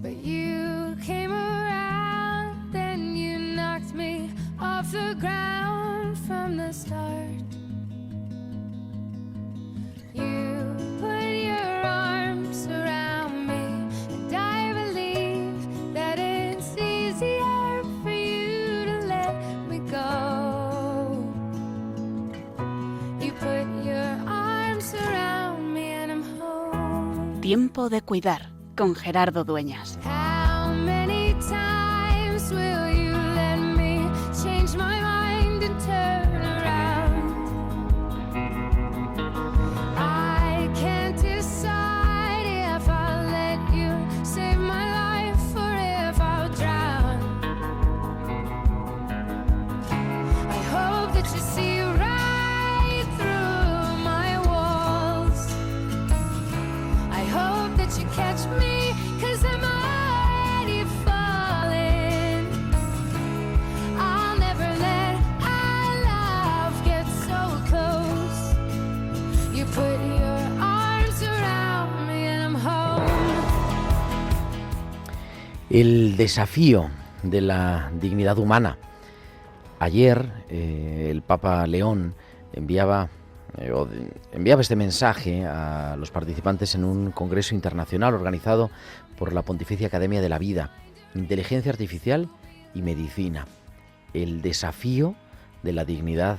But you came around, then you knocked me off the ground from the start. You put your arms around me, and I believe that it's easier for you to let me go. You put your arms around me and I'm home. Tiempo de cuidar, con Gerardo Dueñas. How many times will you let me change my mind and turn around? I can't decide if I'll let you save my life or if I'll drown. I hope that you see right through my walls. I hope that you catch me, 'cause I'm already falling. I'll never let our love get so close. You put your arms around me and I'm home. El desafío de la dignidad humana. Ayer el Papa León enviaba este mensaje a los participantes en un congreso internacional organizado por la Pontificia Academia de la Vida, Inteligencia Artificial y Medicina. El desafío de la dignidad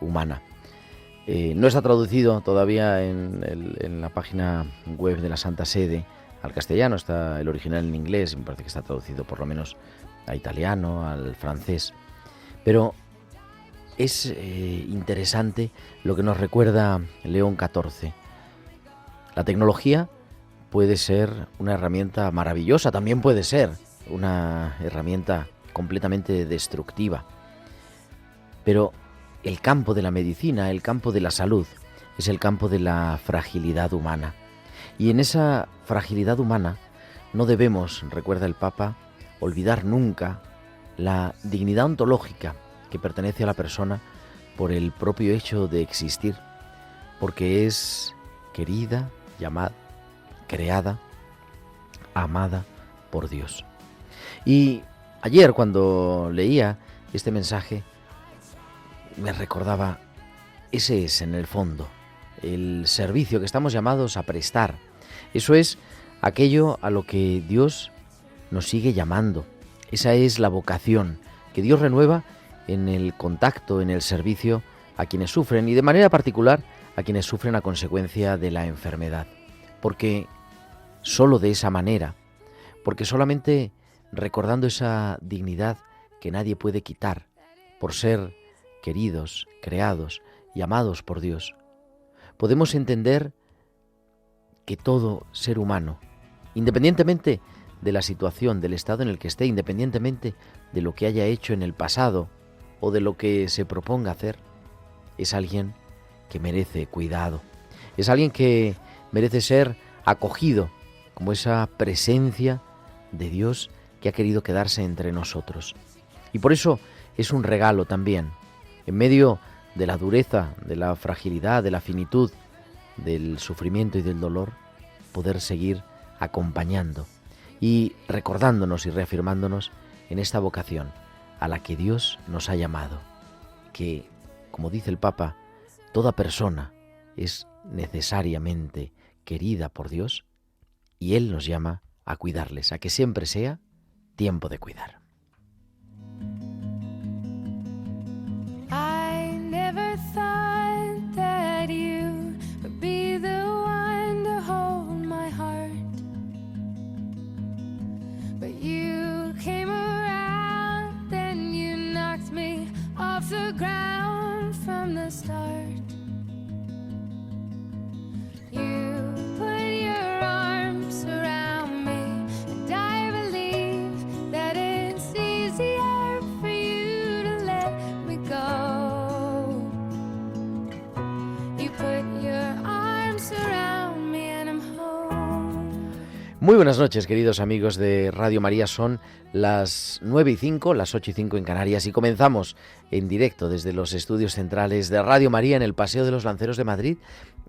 humana. No está traducido todavía en la página web de la Santa Sede al castellano, está el original en inglés, me parece que está traducido por lo menos a italiano, al francés. Pero es interesante lo que nos recuerda León XIV. La tecnología puede ser una herramienta maravillosa, también puede ser una herramienta completamente destructiva. Pero el campo de la medicina, el campo de la salud, es el campo de la fragilidad humana. Y en esa fragilidad humana no debemos, recuerda el Papa, olvidar nunca la dignidad ontológica que pertenece a la persona por el propio hecho de existir, porque es querida, llamada, creada, amada por Dios. Y ayer cuando leía este mensaje me recordaba, ese es en el fondo el servicio que estamos llamados a prestar. Eso es aquello a lo que Dios nos sigue llamando. Esa es la vocación que Dios renueva en el contacto, en el servicio a quienes sufren y de manera particular a quienes sufren a consecuencia de la enfermedad. Porque solo de esa manera, porque solamente recordando esa dignidad que nadie puede quitar por ser queridos, creados y amados por Dios, podemos entender que todo ser humano, independientemente de la situación, del estado en el que esté, independientemente de lo que haya hecho en el pasado o de lo que se proponga hacer, es alguien que merece cuidado, es alguien que merece ser acogido como esa presencia de Dios que ha querido quedarse entre nosotros. Y por eso es un regalo también, en medio de la dureza, de la fragilidad, de la finitud, del sufrimiento y del dolor, poder seguir acompañando y recordándonos y reafirmándonos en esta vocación a la que Dios nos ha llamado, que, como dice el Papa, toda persona es necesariamente querida por Dios y Él nos llama a cuidarles, a que siempre sea tiempo de cuidar. I never thought that you would be the one to hold my heart, but you came around, then you knocked me off the ground from the start. You put your arms around me, and I believe that it's easier for you to let me go. You put your arms around me and I'm home. Muy buenas noches, queridos amigos de Radio María. Son las 9:05, las 8:05 en Canarias y comenzamos en directo desde los estudios centrales de Radio María en el Paseo de los Lanceros de Madrid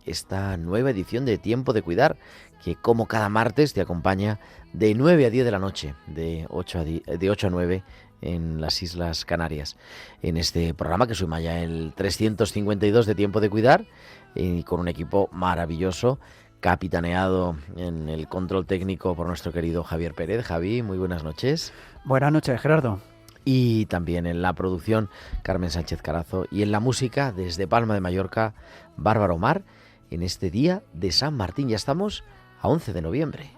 esta nueva edición de Tiempo de Cuidar, que como cada martes te acompaña de 9 a 10 de la noche, de 8 a 9 en las Islas Canarias. En este programa que suma ya el 352 de Tiempo de Cuidar, y con un equipo maravilloso, capitaneado en el control técnico por nuestro querido Javier Pérez. Javi, muy buenas noches. Buenas noches, Gerardo. Y también en la producción Carmen Sánchez Carazo, y en la música desde Palma de Mallorca, Bárbara Omar, en este día de San Martín. Ya estamos a 11 de noviembre.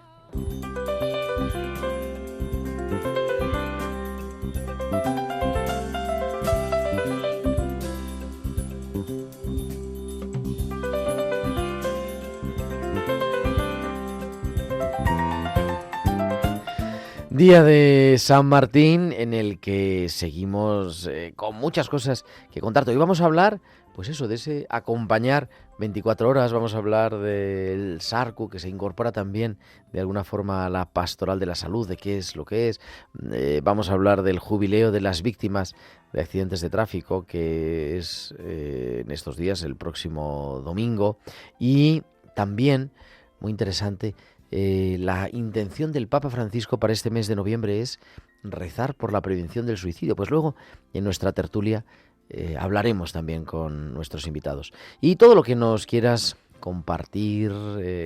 Día de San Martín en el que seguimos con muchas cosas que contarte. Hoy vamos a hablar, pues eso, de ese acompañar 24 horas. Vamos a hablar del SARCU, que se incorpora también de alguna forma a la pastoral de la salud, de qué es lo que es. Vamos a hablar del jubileo de las víctimas de accidentes de tráfico, que es en estos días, el próximo domingo. Y también, muy interesante, la intención del Papa Francisco para este mes de noviembre es rezar por la prevención del suicidio. Pues luego, en nuestra tertulia, hablaremos también con nuestros invitados. Y todo lo que nos quieras compartir,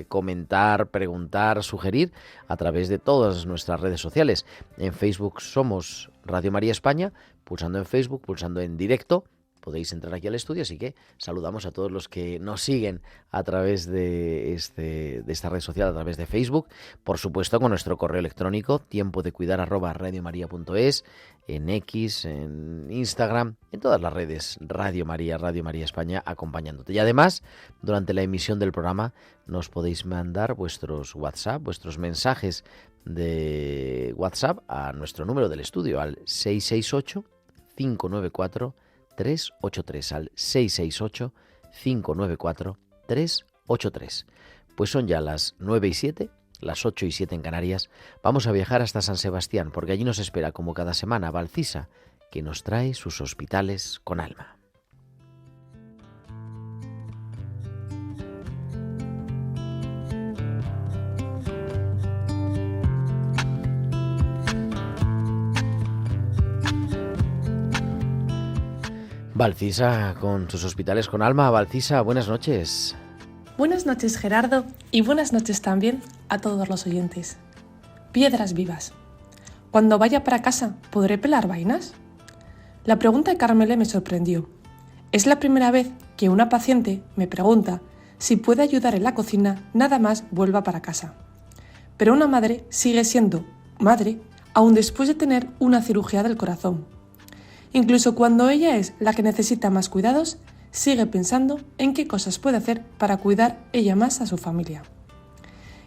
comentar, preguntar, sugerir a través de todas nuestras redes sociales. En Facebook somos Radio María España, pulsando en Facebook, pulsando en directo. Podéis entrar aquí al estudio, así que saludamos a todos los que nos siguen a través de esta red social, a través de Facebook. Por supuesto, con nuestro correo electrónico, tiempodecuidar@radiomaria.es, en X, en Instagram, en todas las redes, Radio María España, acompañándote. Y además, durante la emisión del programa, nos podéis mandar vuestros WhatsApp, vuestros mensajes de WhatsApp a nuestro número del estudio, al 668-594-383, al 668-594-383. Pues son ya las 9:07, las 8:07 en Canarias. Vamos a viajar hasta San Sebastián, porque allí nos espera, como cada semana, Valcisa, que nos trae sus hospitales con alma. Valcisa con sus hospitales con alma. Valcisa, buenas noches. Buenas noches, Gerardo, y buenas noches también a todos los oyentes. Piedras vivas. Cuando vaya para casa, ¿podré pelar vainas? La pregunta de Carmele me sorprendió. Es la primera vez que una paciente me pregunta si puede ayudar en la cocina nada más vuelva para casa. Pero una madre sigue siendo madre aún después de tener una cirugía del corazón. Incluso cuando ella es la que necesita más cuidados, sigue pensando en qué cosas puede hacer para cuidar ella más a su familia.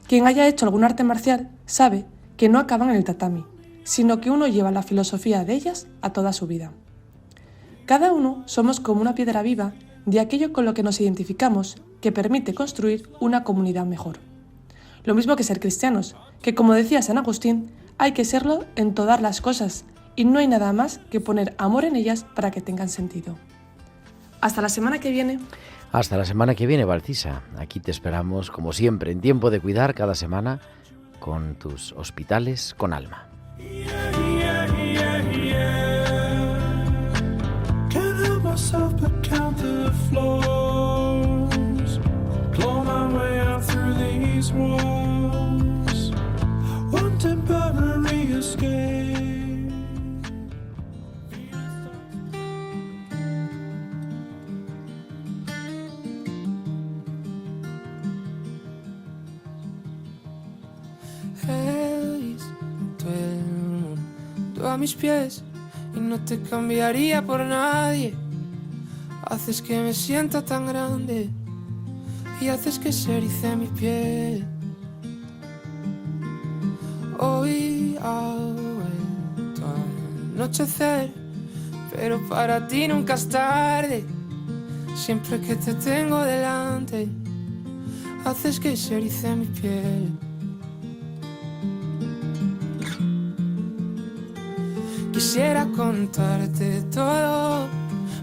Quien haya hecho algún arte marcial sabe que no acaban en el tatami, sino que uno lleva la filosofía de ellas a toda su vida. Cada uno somos como una piedra viva de aquello con lo que nos identificamos, que permite construir una comunidad mejor. Lo mismo que ser cristianos, que como decía San Agustín, hay que serlo en todas las cosas, y no hay nada más que poner amor en ellas para que tengan sentido. Hasta la semana que viene. Hasta la semana que viene, Valcisa. Aquí te esperamos, como siempre, en Tiempo de Cuidar, cada semana, con tus hospitales con alma. A mis pies y no te cambiaría por nadie. Haces que me sienta tan grande y haces que se erice mi piel. Hoy ha vuelto a anochecer, pero para ti nunca es tarde. Siempre que te tengo delante, haces que se erice mi piel. Quisiera contarte todo,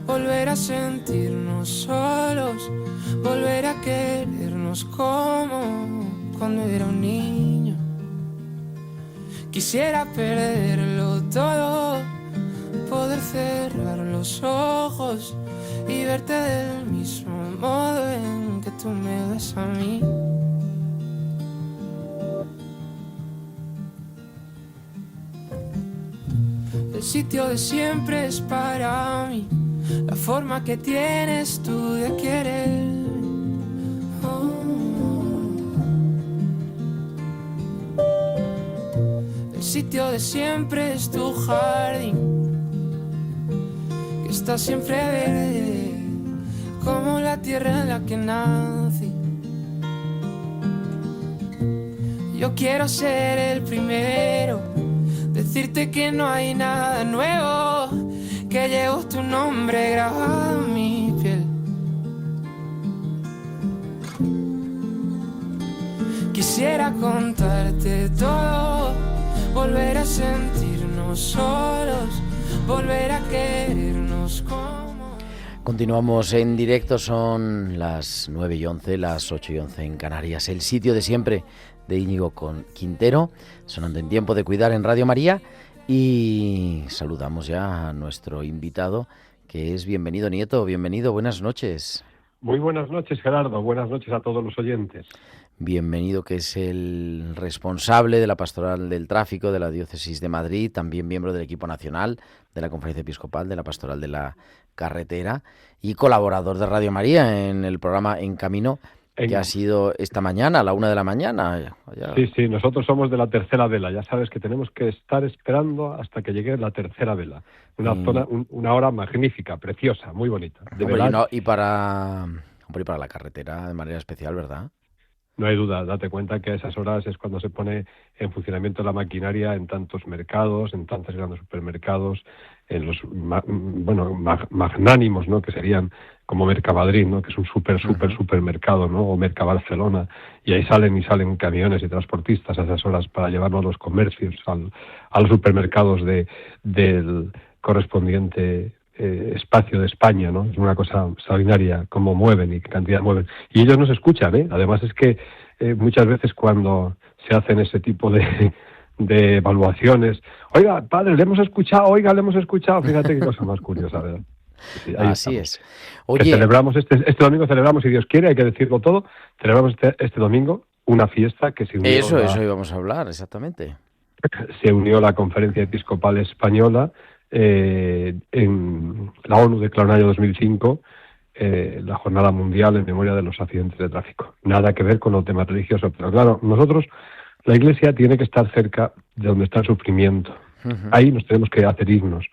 volver a sentirnos solos, volver a querernos como cuando era un niño. Quisiera perderlo todo, poder cerrar los ojos y verte del mismo modo en que tú me ves a mí. El sitio de siempre es para mí, la forma que tienes tú de querer. El sitio de siempre es tu jardín, que está siempre verde, como la tierra en la que nací. Yo quiero ser el primero, decirte que no hay nada nuevo, que llevo tu nombre grabado en mi piel. Quisiera contarte todo, volver a sentirnos solos, volver a querernos como... Continuamos en directo, son las 9:11, las 8:11 en Canarias. El sitio de siempre de Íñigo Quintero, sonando en Tiempo de Cuidar en Radio María. Y saludamos ya a nuestro invitado, que es Bienvenido Nieto. Bienvenido, buenas noches. Muy buenas noches, Gerardo. Buenas noches a todos los oyentes. Bienvenido, que es el responsable de la Pastoral del Tráfico de la Diócesis de Madrid, también miembro del equipo nacional de la Conferencia Episcopal de la Pastoral de la Carretera y colaborador de Radio María en el programa En Camino, que ha sido esta mañana, a la 1 de la mañana. Ya. Sí, nosotros somos de la tercera vela. Ya sabes que tenemos que estar esperando hasta que llegue la tercera vela. Una hora magnífica, preciosa, muy bonita. Y para la carretera de manera especial, ¿verdad? No hay duda, date cuenta que a esas horas es cuando se pone en funcionamiento la maquinaria en tantos mercados, en tantos grandes supermercados, en los magnánimos, ¿no? Que serían como Mercamadrid, ¿no? Que es un supermercado, ¿no? O Mercabarcelona, y ahí salen camiones y transportistas a esas horas para llevarnos los comercios a los supermercados del correspondiente espacio de España, ¿no? Es una cosa extraordinaria cómo mueven y qué cantidad mueven. Y ellos nos escuchan, ¿eh? Además es que muchas veces cuando se hacen ese tipo de evaluaciones, oiga, padre, le hemos escuchado, fíjate qué cosa más curiosa, ¿verdad? Sí, así es. Oye, que celebramos este domingo, si Dios quiere, hay que decirlo todo, celebramos este domingo una fiesta que se unió... Eso íbamos a hablar, exactamente. Se unió la Conferencia Episcopal Española. En la ONU declaró en el año 2005 la Jornada Mundial en memoria de los accidentes de tráfico. Nada que ver con los temas religiosos, pero claro, nosotros, la Iglesia tiene que estar cerca de donde está el sufrimiento. Uh-huh. Ahí nos tenemos que hacer himnos,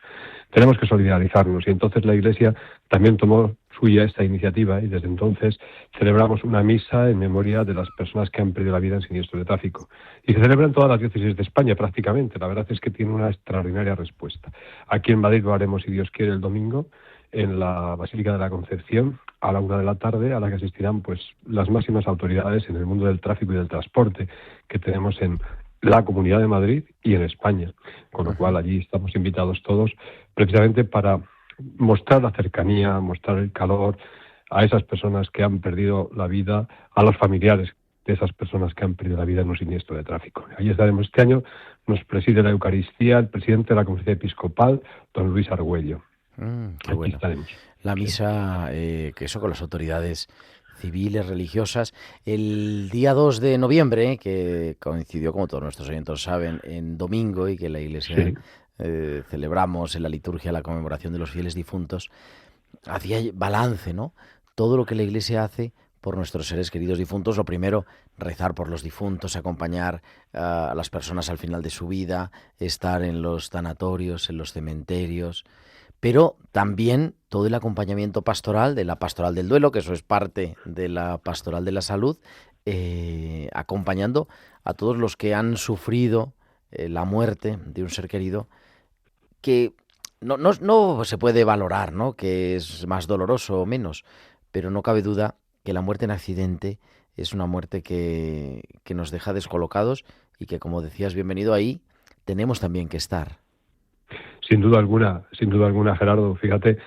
tenemos que solidarizarnos, y entonces la Iglesia también tomó suya esta iniciativa, y desde entonces celebramos una misa en memoria de las personas que han perdido la vida en siniestros de tráfico. Y se celebra en todas las diócesis de España prácticamente. La verdad es que tiene una extraordinaria respuesta. Aquí en Madrid lo haremos, si Dios quiere, el domingo, en la Basílica de la Concepción, a la 1 de la tarde, a la que asistirán pues las máximas autoridades en el mundo del tráfico y del transporte que tenemos en la Comunidad de Madrid y en España. Con lo cual allí estamos invitados todos precisamente para mostrar la cercanía, mostrar el calor a esas personas que han perdido la vida, a los familiares de esas personas que han perdido la vida en un siniestro de tráfico. Allí estaremos este año. Nos preside la Eucaristía el presidente de la Conferencia Episcopal, don Luis Argüello. Qué bueno. Estaremos. La misa, que eso con las autoridades civiles, religiosas, el día 2 de noviembre, que coincidió, como todos nuestros oyentes saben, en domingo, y que la Iglesia... Sí. Celebramos en la liturgia la conmemoración de los fieles difuntos, hacía balance, ¿no? Todo lo que la Iglesia hace por nuestros seres queridos difuntos. Lo primero, rezar por los difuntos, acompañar a las personas al final de su vida, estar en los tanatorios, en los cementerios, pero también todo el acompañamiento pastoral, de la pastoral del duelo, que eso es parte de la pastoral de la salud, acompañando a todos los que han sufrido la muerte de un ser querido, que no se puede valorar, ¿no?, que es más doloroso o menos, pero no cabe duda que la muerte en accidente es una muerte que nos deja descolocados y que, como decías, bienvenido, ahí tenemos también que estar. Sin duda alguna, Gerardo. Fíjate,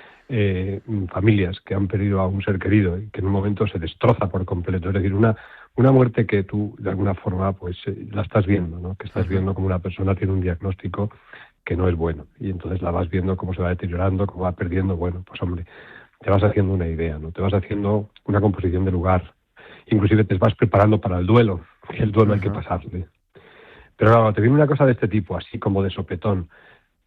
familias que han perdido a un ser querido y que en un momento se destroza por completo. Es decir, una muerte que tú, de alguna forma, pues la estás viendo, ¿no? Que estás viendo como una persona tiene un diagnóstico que no es bueno. Y entonces la vas viendo cómo se va deteriorando, cómo va perdiendo. Bueno, pues hombre, te vas haciendo una idea, ¿no? Te vas haciendo una composición de lugar. Inclusive te vas preparando para el duelo. El duelo hay que pasarle. Pero claro, te viene una cosa de este tipo, así como de sopetón,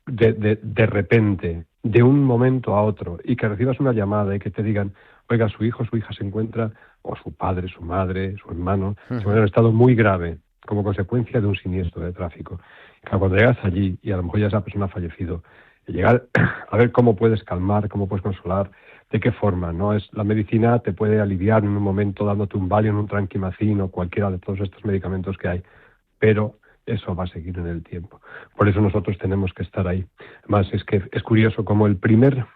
de repente, de un momento a otro, y que recibas una llamada y que te digan, oiga, su hijo o su hija se encuentra, o su padre, su madre, su hermano, se encuentra en un estado muy grave, como consecuencia de un siniestro de tráfico. Claro, cuando llegas allí, y a lo mejor ya esa persona ha fallecido, y llegar a ver cómo puedes calmar, cómo puedes consolar, de qué forma, ¿no? La medicina te puede aliviar en un momento dándote un Valium, un Tranquimacin o cualquiera de todos estos medicamentos que hay, pero eso va a seguir en el tiempo. Por eso nosotros tenemos que estar ahí. Además, es que es curioso como el primer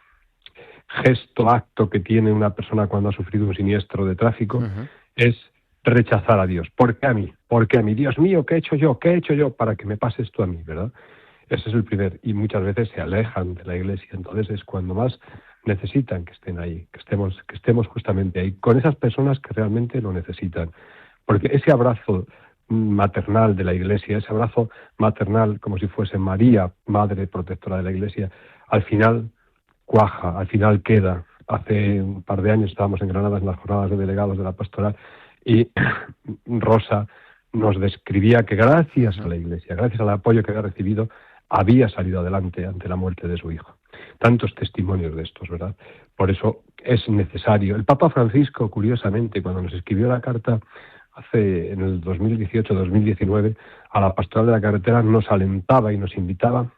gesto, acto que tiene una persona cuando ha sufrido un siniestro de tráfico es rechazar a Dios. ¿Por qué a mí? ¿Por qué a mí? Dios mío, ¿qué he hecho yo? ¿Qué he hecho yo para que me pase esto a mí? ¿Verdad? Ese es el primer. Y muchas veces se alejan de la Iglesia. Entonces es cuando más necesitan que estén ahí, que estemos justamente ahí, con esas personas que realmente lo necesitan. Porque ese abrazo maternal de la Iglesia, ese abrazo maternal como si fuese María, madre protectora de la Iglesia, al final cuaja, al final queda. Hace un par de años estábamos en Granada en las jornadas de delegados de la pastoral y Rosa nos describía que gracias a la Iglesia, gracias al apoyo que había recibido, había salido adelante ante la muerte de su hijo. Tantos testimonios de estos, ¿verdad? Por eso es necesario. El Papa Francisco, curiosamente, cuando nos escribió la carta en el 2018-2019, a la Pastoral de la Carretera nos alentaba y nos invitaba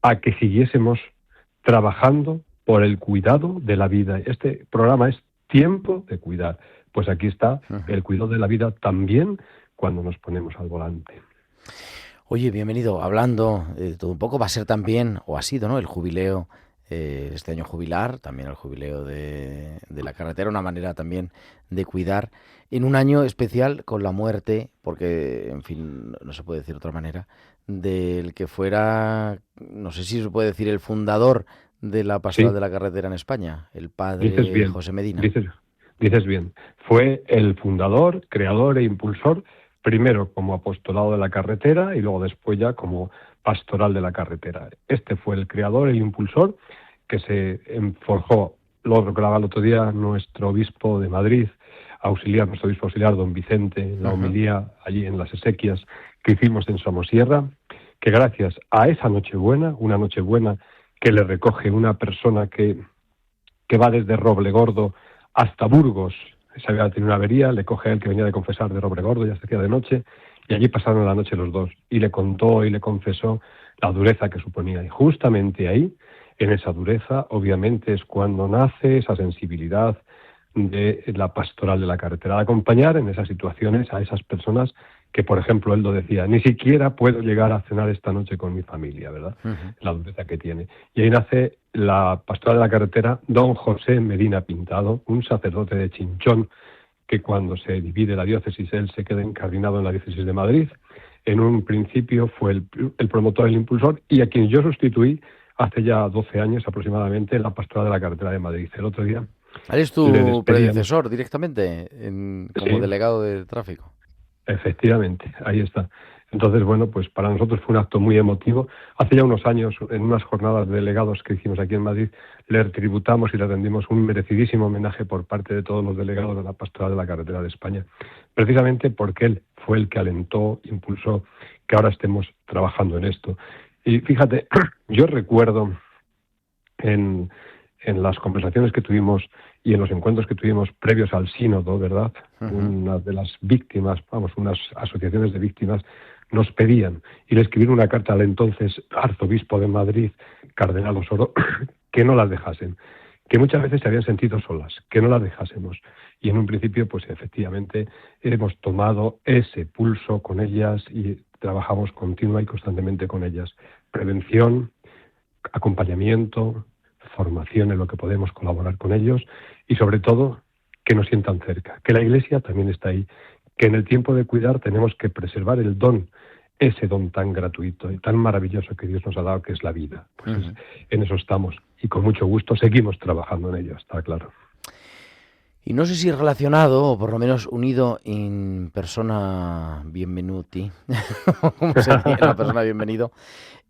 a que siguiésemos trabajando por el cuidado de la vida. Este programa es Tiempo de Cuidar. Pues aquí está el cuidado de la vida también cuando nos ponemos al volante. Oye, bienvenido. Hablando de todo un poco, va a ser también, o ha sido, ¿no?, el jubileo, este año jubilar, también el jubileo de la carretera, una manera también de cuidar en un año especial con la muerte, porque, en fin, no se puede decir de otra manera, del que fuera, no sé si se puede decir, el fundador de la Pastoral de la Carretera en España, el padre José Medina. Dices bien. Fue el fundador, creador e impulsor, primero como apostolado de la carretera y luego después ya como pastoral de la carretera. Este fue el creador, el impulsor, que se forjó, lo recordaba el otro día nuestro obispo de Madrid, nuestro obispo auxiliar, don Vicente, en la homilía allí en las exequias que hicimos en Somosierra, que gracias a esa Nochebuena, una Nochebuena que le recoge una persona que va desde Roblegordo hasta Burgos, se había tenido una avería, le coge a él que venía de confesar de Roblegordo, ya se hacía de noche, y allí pasaron la noche los dos, y le contó y le confesó la dureza que suponía. Y justamente ahí, en esa dureza, obviamente es cuando nace esa sensibilidad de la pastoral de la carretera, de acompañar en esas situaciones a esas personas que, por ejemplo, él lo decía, ni siquiera puedo llegar a cenar esta noche con mi familia, ¿verdad? La dureza que tiene. Y ahí nace la pastoral de la carretera, don José Medina Pintado, un sacerdote de Chinchón, que cuando se divide la diócesis, él se queda encardinado en la diócesis de Madrid. En un principio fue el promotor, el impulsor, y a quien yo sustituí hace ya 12 años aproximadamente en la pastoral de la carretera de Madrid. El otro día... ¿Eres tu predecesor directamente como delegado de tráfico? Efectivamente, ahí está. Entonces, bueno, pues para nosotros fue un acto muy emotivo. Hace ya unos años, en unas jornadas de delegados que hicimos aquí en Madrid, le tributamos y le rendimos un merecidísimo homenaje por parte de todos los delegados de la Pastoral de la Carretera de España, precisamente porque él fue el que alentó, impulsó que ahora estemos trabajando en esto. Y fíjate, yo recuerdo en las conversaciones que tuvimos y en los encuentros que tuvimos previos al sínodo, ¿verdad? Una de las víctimas, unas asociaciones de víctimas nos pedían, y le escribieron una carta al entonces arzobispo de Madrid, cardenal Osoro, que no las dejasen, que muchas veces se habían sentido solas, que no las dejásemos. Y en un principio, pues efectivamente, hemos tomado ese pulso con ellas y trabajamos continua y constantemente con ellas. Prevención, acompañamiento, formación en lo que podemos colaborar con ellos y sobre todo que nos sientan cerca, que la Iglesia también está ahí, que en el tiempo de cuidar tenemos que preservar el don ese don tan gratuito y tan maravilloso que Dios nos ha dado, que es la vida. Pues en eso estamos y con mucho gusto seguimos trabajando en ello, está claro. Y no sé si relacionado, o por lo menos unido in persona bienvenuti, ¿cómo sería la persona bienvenido?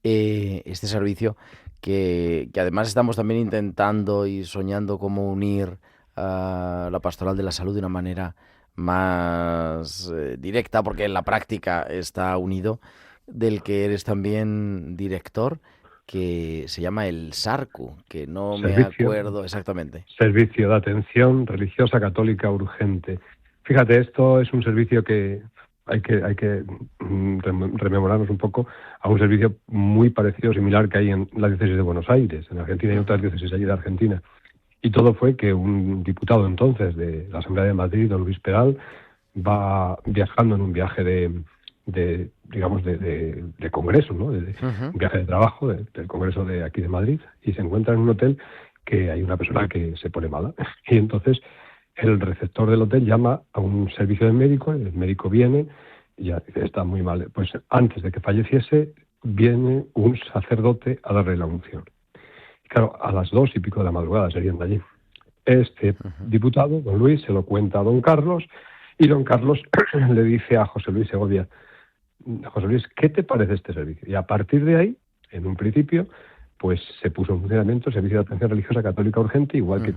Este servicio que además estamos también intentando y soñando cómo unir a la pastoral de la salud de una manera más directa, porque en la práctica está unido, del que eres también director, que se llama el SARCU, que no me acuerdo exactamente. Servicio de Atención Religiosa Católica Urgente. Fíjate, esto es un servicio que hay que rememorarnos un poco a un servicio muy parecido, similar, que hay en la diócesis de Buenos Aires, en Argentina, y otras diócesis allí de Argentina. Y todo fue que un diputado entonces de la Asamblea de Madrid, don Luis Peral, va viajando en un viaje de congreso, ¿no? Un viaje de trabajo del congreso de aquí de Madrid, y se encuentra en un hotel que hay una persona que se pone mala. Y entonces el receptor del hotel llama a un servicio del médico, el médico viene y ya dice, está muy mal. Pues antes de que falleciese, viene un sacerdote a darle la unción. Y claro, a las 2:00 de la madrugada serían de allí. Este diputado, don Luis, se lo cuenta a don Carlos, y don Carlos le dice a José Luis Segovia: José Luis, ¿qué te parece este servicio? Y a partir de ahí, en un principio, pues se puso en funcionamiento el Servicio de Atención Religiosa Católica Urgente, igual que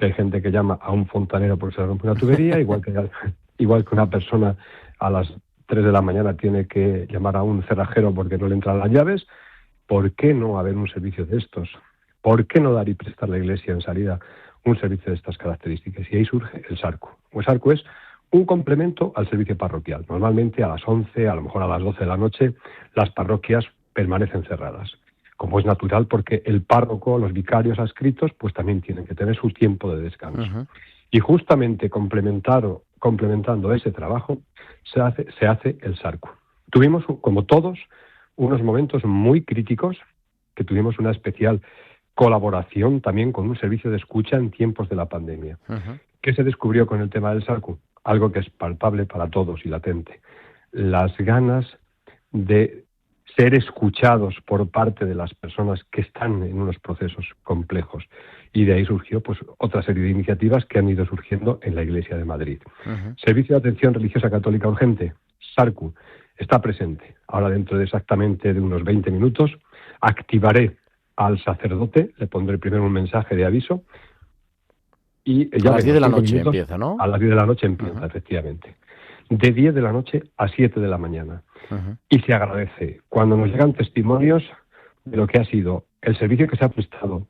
hay gente que llama a un fontanero porque se le rompe una tubería, igual que una persona a las 3 de la mañana tiene que llamar a un cerrajero porque no le entran las llaves. ¿Por qué no haber un servicio de estos? ¿Por qué no dar y prestar a la Iglesia en salida un servicio de estas características? Y ahí surge el SARCU. El SARCU es un complemento al servicio parroquial. Normalmente a las 11, a lo mejor a las 12 de la noche, las parroquias permanecen cerradas, como es natural, porque el párroco, los vicarios adscritos, pues también tienen que tener su tiempo de descanso. Y justamente complementando ese trabajo, se hace el SARCU. Tuvimos, como todos, unos momentos muy críticos, que tuvimos una especial colaboración también con un servicio de escucha en tiempos de la pandemia. ¿Qué se descubrió con el tema del SARCU? Algo que es palpable para todos y latente: las ganas de ser escuchados por parte de las personas que están en unos procesos complejos. Y de ahí surgió pues otra serie de iniciativas que han ido surgiendo en la Iglesia de Madrid. Servicio de Atención Religiosa Católica Urgente, SARCU, está presente. Ahora, dentro de exactamente de unos 20 minutos, activaré al sacerdote, le pondré primero un mensaje de aviso, y ya a las 10 de la noche empieza, ¿no? A las 10 de la noche empieza, efectivamente. De 10 de la noche a 7 de la mañana. Y se agradece cuando nos llegan testimonios de lo que ha sido el servicio que se ha prestado,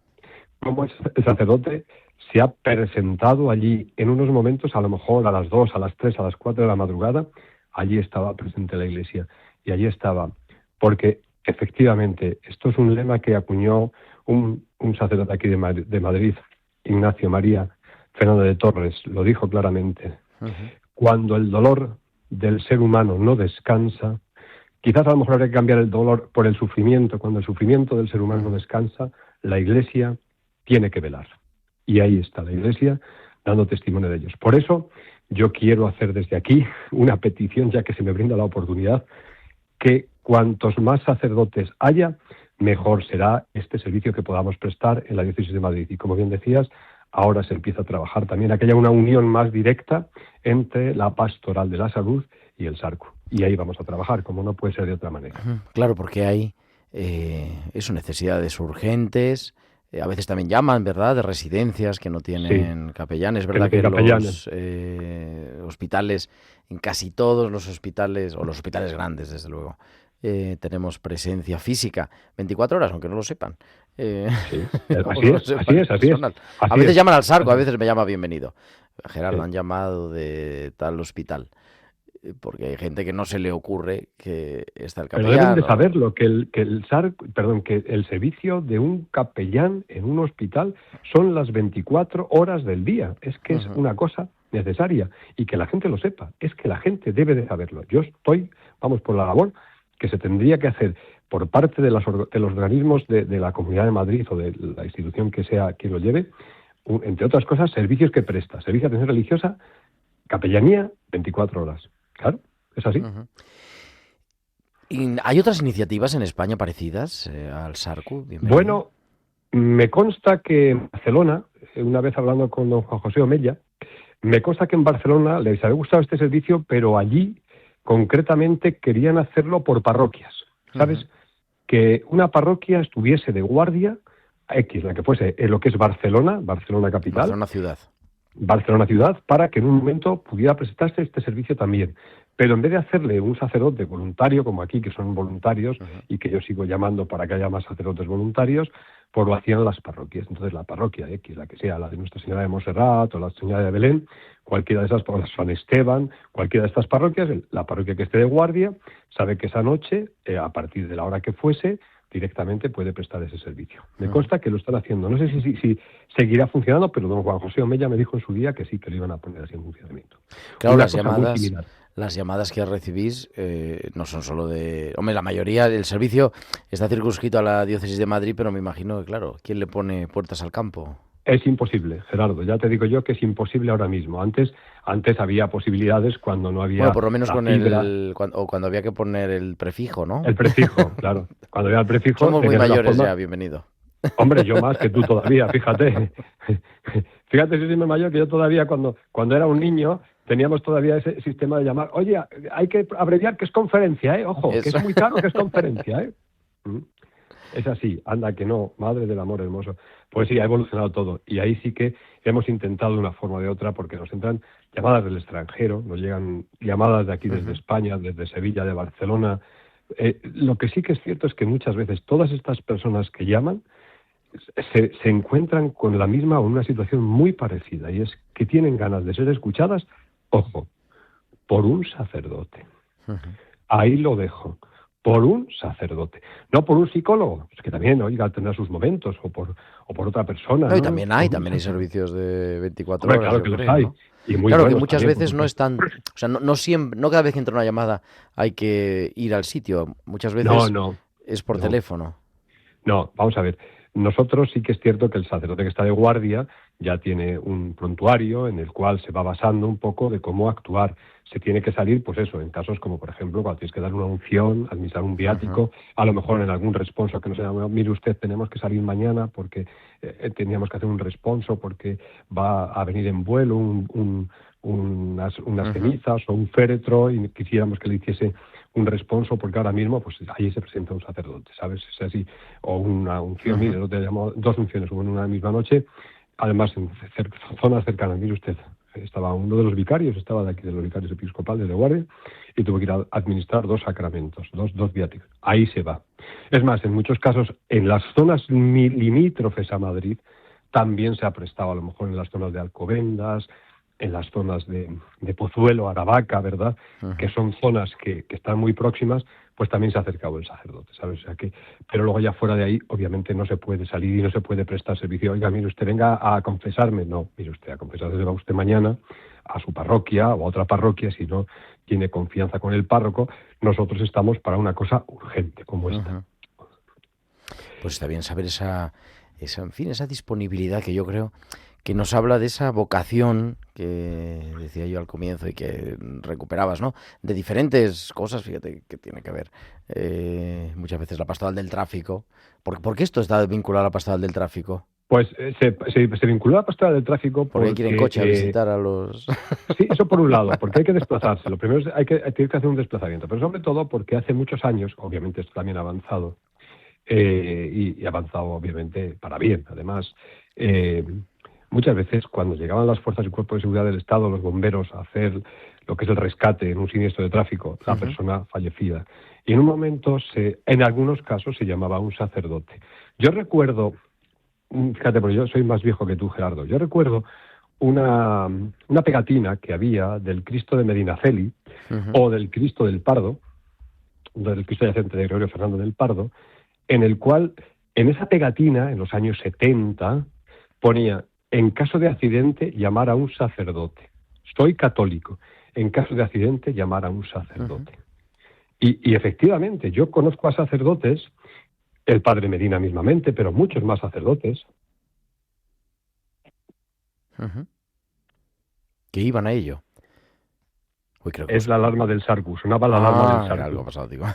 cómo el sacerdote se ha presentado allí en unos momentos, a lo mejor a las 2, a las 3, a las 4 de la madrugada, allí estaba presente la Iglesia, y allí estaba, porque efectivamente esto es un lema que acuñó un sacerdote aquí de Madrid, Ignacio María Fernández de Torres, lo dijo claramente: cuando el dolor del ser humano no descansa, quizás a lo mejor habría que cambiar el dolor por el sufrimiento. Cuando el sufrimiento del ser humano no descansa, la Iglesia tiene que velar. Y ahí está la Iglesia dando testimonio de ellos. Por eso yo quiero hacer desde aquí una petición, ya que se me brinda la oportunidad, que cuantos más sacerdotes haya, mejor será este servicio que podamos prestar en la Diócesis de Madrid. Y como bien decías, ahora se empieza a trabajar también a que haya una unión más directa entre la pastoral de la salud y el SARCU. Y ahí vamos a trabajar, como no puede ser de otra manera. Claro, porque hay necesidades urgentes. A veces también llaman, ¿verdad?, de residencias que no tienen capellanes. Es verdad que los hospitales, en casi todos los hospitales, o los hospitales grandes, desde luego, tenemos presencia física 24 horas, aunque no lo sepan. Así es. A veces llaman al SARCU, a veces me llama bienvenido. Gerardo, han llamado de tal hospital. Porque hay gente que no se le ocurre que está el capellán. Pero deben de saberlo, que el servicio de un capellán en un hospital son las 24 horas del día. Es que es una cosa necesaria, y que la gente lo sepa. Es que la gente debe de saberlo. Yo estoy, por la labor que se tendría que hacer por parte de los organismos de la Comunidad de Madrid o de la institución que sea quien lo lleve, entre otras cosas, servicios que presta: servicio de atención religiosa, capellanía, 24 horas. Claro, es así. ¿Y hay otras iniciativas en España parecidas al SARCU? Bienvenido. Bueno, me consta que en Barcelona, una vez hablando con don Juan José Omella, me consta que en Barcelona les había gustado este servicio, pero allí concretamente querían hacerlo por parroquias, ¿sabes? Ujú. Que una parroquia estuviese de guardia, X, la que fuese, en lo que es Barcelona, Barcelona capital, Barcelona ciudad. Barcelona ciudad, para que en un momento pudiera presentarse este servicio también. Pero en vez de hacerle un sacerdote voluntario, como aquí, que son voluntarios, Ujú. y que yo sigo llamando para que haya más sacerdotes voluntarios, pues lo hacían las parroquias. Entonces la parroquia X, la que sea, la de Nuestra Señora de Montserrat o la Señora de Belén, cualquiera de esas, o la San Esteban, cualquiera de estas parroquias, la parroquia que esté de guardia, sabe que esa noche, a partir de la hora que fuese, directamente puede prestar ese servicio. Me consta que lo están haciendo. No sé si seguirá funcionando, pero don Juan José Omella me dijo en su día que sí, que lo iban a poner así en funcionamiento. Claro, Una las cosa muy llamadas, similar. las llamadas que recibís no son solo de... Hombre, la mayoría del servicio está circunscrito a la diócesis de Madrid, pero me imagino que, claro, ¿quién le pone puertas al campo? Es imposible, Gerardo. Ya te digo yo que es imposible ahora mismo. Antes había posibilidades cuando no había Bueno, por lo menos la con fibra, cuando había que poner el prefijo, ¿no? el prefijo, claro. Cuando había el prefijo, Somos muy tenías una mayores forma... ya, bienvenido. Hombre, yo más que tú todavía, fíjate. Fíjate, si soy más mayor que yo todavía, cuando era un niño, teníamos todavía ese sistema de llamar. Oye, hay que abreviar que es conferencia, ¿eh? Ojo, que Eso. es muy claro que es conferencia, ¿eh? ¿Mm? Es así, anda que no, madre del amor hermoso. Pues sí, ha evolucionado todo. Y ahí sí que hemos intentado de una forma o de otra, porque nos entran llamadas del extranjero, nos llegan llamadas de aquí desde España, desde Sevilla, de Barcelona. Lo que sí que es cierto es que muchas veces todas estas personas que llaman se encuentran con la misma o una situación muy parecida, y es que tienen ganas de ser escuchadas, ojo, por un sacerdote. Ujú. Ahí lo dejo. Por un sacerdote. No por un psicólogo, es que también, oiga, tendrá sus momentos, o por otra persona. No, y ¿no? también Por hay, un también hay sacerdote. servicios de 24 Hombre, horas, claro yo que los creo, hay. ¿no? Y muy Claro que buenos muchas también, por veces no supuesto. están, o sea, no siempre, no cada vez que entra una llamada hay que ir al sitio. Muchas No, veces no, es por no. teléfono. No, vamos a ver. Nosotros sí que es cierto que el sacerdote que está de guardia ya tiene un prontuario en el cual se va basando un poco de cómo actuar. Se tiene que salir, pues eso, en casos como, por ejemplo, cuando tienes que dar una unción, administrar un viático, a lo mejor en algún responso que no sea, mire usted, tenemos que salir mañana porque teníamos que hacer un responso porque va a venir en vuelo unas cenizas o un féretro y quisiéramos que le hiciese un responso porque ahora mismo pues ahí se presenta un sacerdote, ¿sabes? Es así. O una unción, mire, no te llamo, dos unciones hubo en una misma noche, además en zonas cercanas. Mire usted, estaba uno de los vicarios, estaba de aquí de los vicarios episcopales de guardia y tuvo que ir a administrar dos sacramentos, dos viáticos. Ahí se va. Es más, en muchos casos, en las zonas limítrofes a Madrid, también se ha prestado, a lo mejor en las zonas de Alcobendas, en las zonas de Pozuelo, Aravaca, ¿verdad? Que son zonas que están muy próximas, pues también se ha acercado el sacerdote, ¿sabes? O sea que, pero luego ya fuera de ahí, obviamente no se puede salir y no se puede prestar servicio. Oiga, mire usted, venga a confesarme. No, mire usted, a confesarse va usted mañana a su parroquia o a otra parroquia, si no tiene confianza con el párroco. Nosotros estamos para una cosa urgente como esta. Pues está bien saber esa, en fin, esa disponibilidad que yo creo que nos habla de esa vocación que decía yo al comienzo y que recuperabas, ¿no? De diferentes cosas, fíjate que tiene que ver muchas veces la pastoral del tráfico. ¿Por qué esto está vinculado a la pastoral del tráfico? Pues se vinculó a la pastoral del tráfico Porque hay que ir en coche a visitar a los... Sí, eso por un lado, porque hay que desplazarse. Lo primero es tiene que hacer un desplazamiento, pero sobre todo porque hace muchos años, obviamente esto también ha avanzado, y ha avanzado obviamente para bien, además, muchas veces cuando llegaban las fuerzas y cuerpos de seguridad del Estado, los bomberos, a hacer lo que es el rescate en un siniestro de tráfico, la persona fallecida. Y en un momento, en algunos casos, se llamaba un sacerdote. Yo recuerdo, fíjate, porque yo soy más viejo que tú, Gerardo, yo recuerdo una pegatina que había del Cristo de Medinaceli o del Cristo del Pardo, del Cristo yacente de Gregorio Fernando del Pardo, en el cual, en esa pegatina, en los años 70, ponía: en caso de accidente, llamar a un sacerdote. Soy católico. En caso de accidente, llamar a un sacerdote. Y efectivamente, yo conozco a sacerdotes, el padre Medina mismamente, pero muchos más sacerdotes. Que iban a ello. Uy, creo que Es la alarma del SARCU, sonaba la alarma del SARCU. algo ha pasado, digo.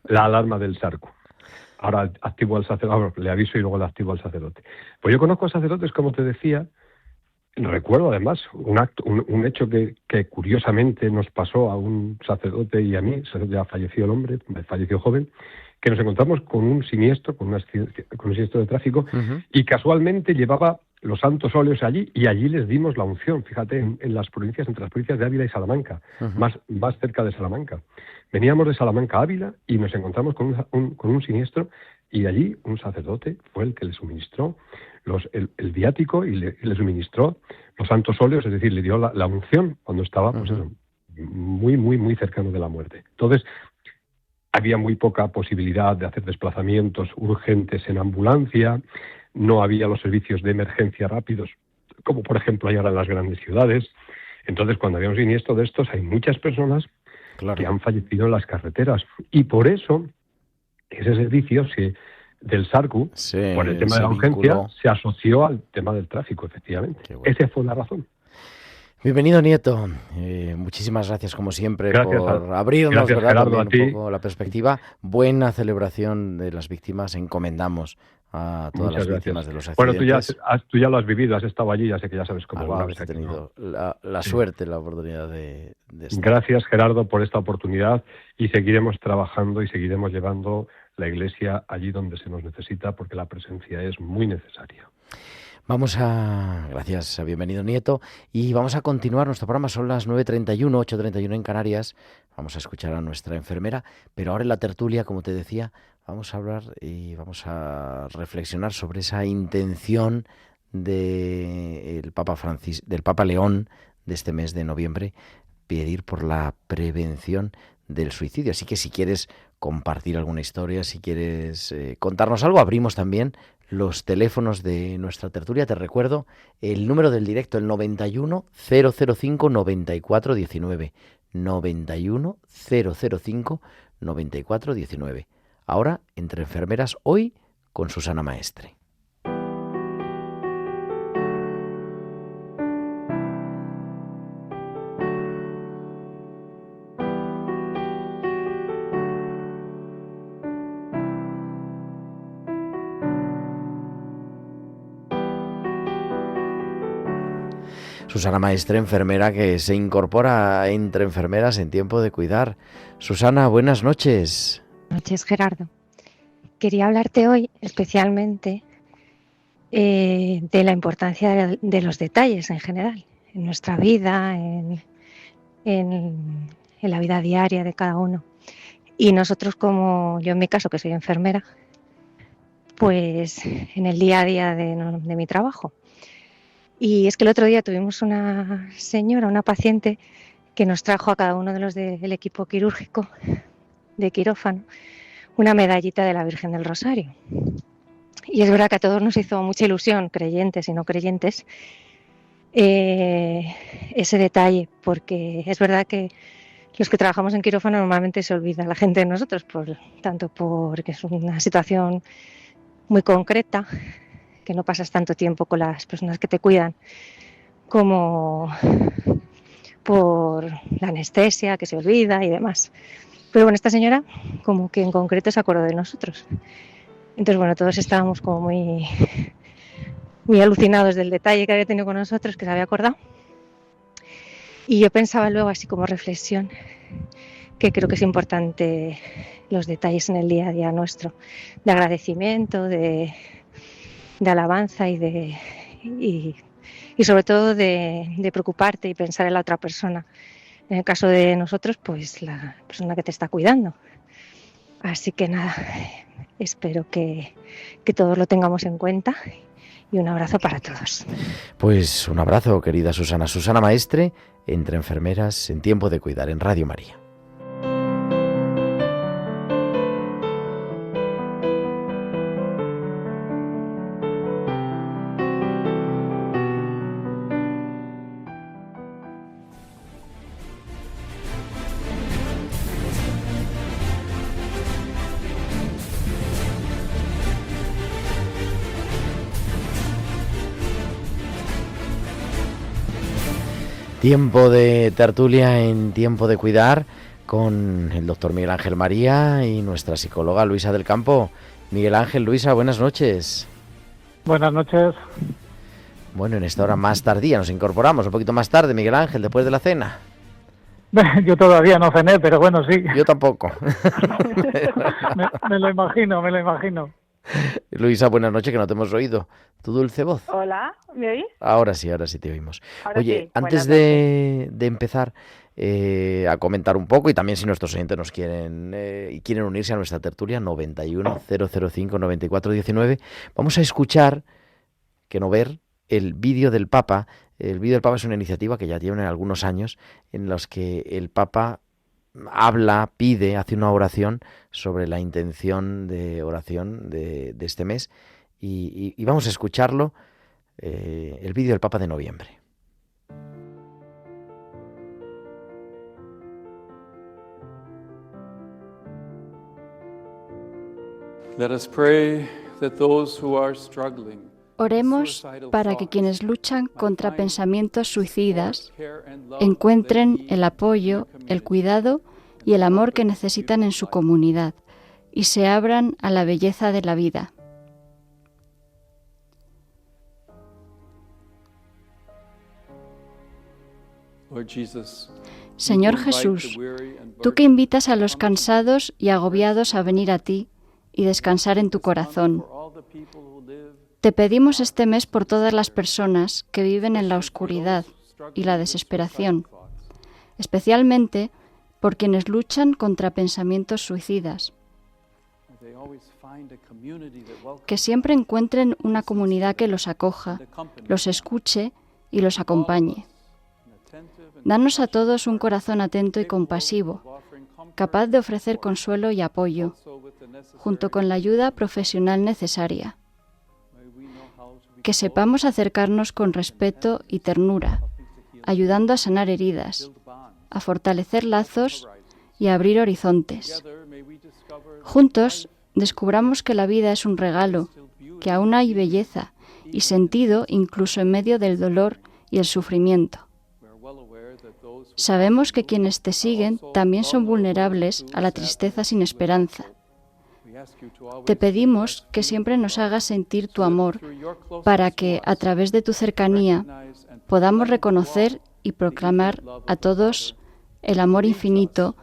La alarma del SARCU. Ahora activo al sacerdote, le aviso y luego le activo al sacerdote. Pues yo conozco a sacerdotes, como te decía, recuerdo además un hecho que curiosamente nos pasó a un sacerdote y a mí, ya falleció el hombre, falleció joven, que nos encontramos con un siniestro, con un siniestro de tráfico, y casualmente llevaba los santos óleos allí, y allí les dimos la unción, fíjate, en las provincias, entre las provincias de Ávila y Salamanca, más cerca de Salamanca. Veníamos de Salamanca a Ávila y nos encontramos con un siniestro, y allí un sacerdote fue el que le suministró el viático y le suministró los santos óleos, es decir, le dio la unción cuando estaba pues eso, muy, muy, muy cercano de la muerte. Entonces, había muy poca posibilidad de hacer desplazamientos urgentes en ambulancia, no había los servicios de emergencia rápidos, como por ejemplo hay ahora en las grandes ciudades. Entonces, cuando había un siniestro de estos, hay muchas personas que han fallecido en las carreteras. Y por eso, ese servicio del SARCU, por el tema de la urgencia, se asoció al tema del tráfico, efectivamente. Bueno. Esa fue la razón. Bienvenido, Nieto. Muchísimas gracias, como siempre, por abrirnos, ¿verdad?, Gerardo, también un poco la perspectiva. Buena celebración de las víctimas. Encomendamos a todas las víctimas de los accidentes. Bueno, tú ya lo has vivido, has estado allí, ya sé que ya sabes cómo va. Vez he tenido la suerte, la oportunidad de estar. Gracias, Gerardo, por esta oportunidad, y seguiremos trabajando y seguiremos llevando la Iglesia allí donde se nos necesita, porque la presencia es muy necesaria. Gracias, bienvenido, Nieto, y vamos a continuar nuestro programa. Son las 9:31, 8:31 en Canarias. Vamos a escuchar a nuestra enfermera, pero ahora en la tertulia, como te decía, vamos a hablar y vamos a reflexionar sobre esa intención del Papa León de este mes de noviembre, pedir por la prevención del suicidio. Así que si quieres compartir alguna historia, si quieres contarnos algo, abrimos también los teléfonos de nuestra tertulia. Te recuerdo el número del directo, el 91 005 94 19. 91 005 94 19. Ahora, entre enfermeras, hoy con Susana Maestre. Susana Maestre, enfermera que se incorpora entre enfermeras en Tiempo de Cuidar. Susana, buenas noches. Buenas noches, Gerardo. Quería hablarte hoy especialmente de la importancia de los detalles en general, en nuestra vida, en la vida diaria de cada uno. Y nosotros, como yo en mi caso, que soy enfermera, pues en el día a día de mi trabajo. Y es que el otro día tuvimos una señora, una paciente, que nos trajo a cada uno de los del equipo quirúrgico de quirófano una medallita de la Virgen del Rosario. Y es verdad que a todos nos hizo mucha ilusión, creyentes y no creyentes, ese detalle, porque es verdad que los que trabajamos en quirófano normalmente se olvida la gente de nosotros, tanto porque es una situación muy concreta, que no pasas tanto tiempo con las personas que te cuidan, como por la anestesia que se olvida y demás. Pero bueno, esta señora como que en concreto se acordó de nosotros. Entonces bueno, todos estábamos como muy alucinados del detalle que había tenido con nosotros, que se había acordado. Y yo pensaba luego, así como reflexión, que creo que es importante los detalles en el día a día nuestro, de agradecimiento, de alabanza y sobre todo de preocuparte y pensar en la otra persona. En el caso de nosotros, pues la persona que te está cuidando. Así que nada, espero que todos lo tengamos en cuenta, y un abrazo para todos. Pues un abrazo, querida Susana. Susana Maestre, entre enfermeras en Tiempo de Cuidar, en Radio María. Tiempo de tertulia en Tiempo de Cuidar con el doctor Miguel Ángel María y nuestra psicóloga Luisa del Campo. Miguel Ángel, Luisa, buenas noches. Buenas noches. Bueno, en esta hora más tardía nos incorporamos, un poquito más tarde, Miguel Ángel, después de la cena. Yo todavía no cené, pero bueno, sí. Yo tampoco. me lo imagino. Luisa, buenas noches, que no te hemos oído. Tu dulce voz. Hola, ¿me oís? Ahora sí te oímos. Ahora Oye, sí, antes de empezar a comentar un poco, y también si nuestros oyentes nos quieren y quieren unirse a nuestra tertulia 91-005-9419, vamos a escuchar, que no ver, el vídeo del Papa. El vídeo del Papa es una iniciativa que ya tiene algunos años en los que el Papa habla, pide, hace una oración sobre la intención de oración de este mes y vamos a escucharlo, el vídeo del Papa de noviembre. Let us pray that those who are struggling. Oremos para que quienes luchan contra pensamientos suicidas encuentren el apoyo, el cuidado y el amor que necesitan en su comunidad y se abran a la belleza de la vida. Señor Jesús, tú que invitas a los cansados y agobiados a venir a ti y descansar en tu corazón, te pedimos este mes por todas las personas que viven en la oscuridad y la desesperación, especialmente por quienes luchan contra pensamientos suicidas. Que siempre encuentren una comunidad que los acoja, los escuche y los acompañe. Danos a todos un corazón atento y compasivo, capaz de ofrecer consuelo y apoyo, junto con la ayuda profesional necesaria. Que sepamos acercarnos con respeto y ternura, ayudando a sanar heridas, a fortalecer lazos y a abrir horizontes. Juntos descubramos que la vida es un regalo, que aún hay belleza y sentido incluso en medio del dolor y el sufrimiento. Sabemos que quienes te siguen también son vulnerables a la tristeza sin esperanza. Te pedimos que siempre nos hagas sentir tu amor para que, a través de tu cercanía, podamos reconocer y proclamar a todos el amor infinito